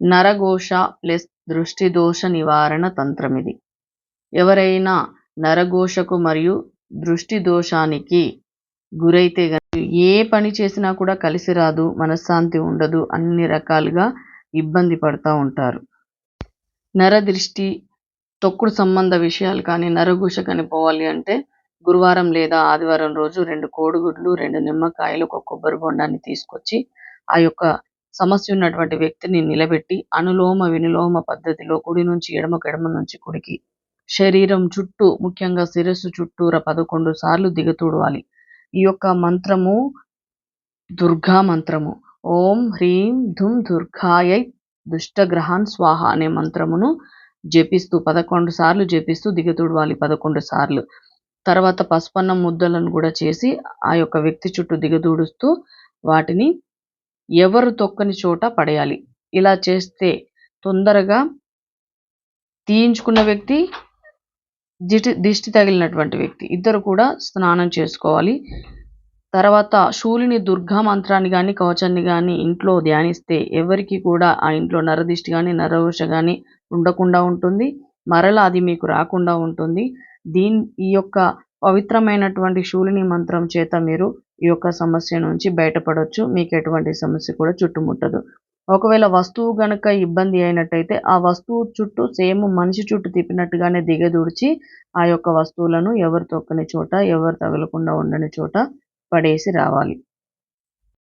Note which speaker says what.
Speaker 1: నరఘోష ప్లస్ దృష్టి దోష నివారణ తంత్రం ఇది. ఎవరైనా నరఘోషకు మరియు దృష్టి దోషానికి గురైతే ఏ పని చేసినా కూడా కలిసి రాదు, మనశ్శాంతి ఉండదు, అన్ని రకాలుగా ఇబ్బంది పడుతూ ఉంటారు. నరదృష్టి, తొక్కుడు సంబంధ విషయాలు కానీ నరఘోష కానీ పోవాలి అంటే గురువారం లేదా ఆదివారం రోజు 2 కోడిగుడ్లు, 2 నిమ్మకాయలు, 1 కొబ్బరి బొండాన్ని తీసుకొచ్చి ఆ యొక్క సమస్య ఉన్నటువంటి వ్యక్తిని నిలబెట్టి అనులోమ వినులోమ పద్ధతిలో కుడి నుంచి ఎడమకు, ఎడమ నుంచి కుడికి శరీరం చుట్టూ ముఖ్యంగా శిరస్సు చుట్టూర 11 సార్లు దిగతూడవాలి. ఈ యొక్క మంత్రము దుర్గా మంత్రము. ఓం హ్రీం ధుం దుర్గాయై దుష్టగ్రహాన్ స్వాహ అనే మంత్రమును జపిస్తూ 11 సార్లు జపిస్తూ దిగతుడవాలి 11 సార్లు. తర్వాత పసుపన్నం ముద్దలను కూడా చేసి ఆ యొక్క వ్యక్తి చుట్టూ దిగదూడుస్తూ వాటిని ఎవరు తొక్కని చోట పడేయాలి. ఇలా చేస్తే తొందరగా తీయించుకున్న వ్యక్తి, దిష్టి తగిలినటువంటి వ్యక్తి ఇద్దరు కూడా స్నానం చేసుకోవాలి. తర్వాత శూలిని దుర్గా మంత్రాన్ని కానీ కవచాన్ని కానీ ఇంట్లో ధ్యానిస్తే ఎవరికి కూడా ఆ ఇంట్లో నరదిష్టి కానీ నరఘోష కానీ ఉండకుండా ఉంటుంది. మరలా అది మీకు రాకుండా ఉంటుంది. ఈ యొక్క పవిత్రమైనటువంటి శూలిని మంత్రం చేత మీరు ఈ యొక్క సమస్య నుంచి బయటపడవచ్చు. మీకు ఎటువంటి సమస్య కూడా చుట్టుముట్టదు. ఒకవేళ వస్తువు గనక ఇబ్బంది అయినట్టయితే ఆ వస్తువు చుట్టూ సేమ్ మనిషి చుట్టూ తిప్పినట్టుగానే దిగదూడ్చి ఆ యొక్క వస్తువులను ఎవరు తొక్కని చోట, ఎవరు తగలకుండా ఉండని చోట పడేసి రావాలి.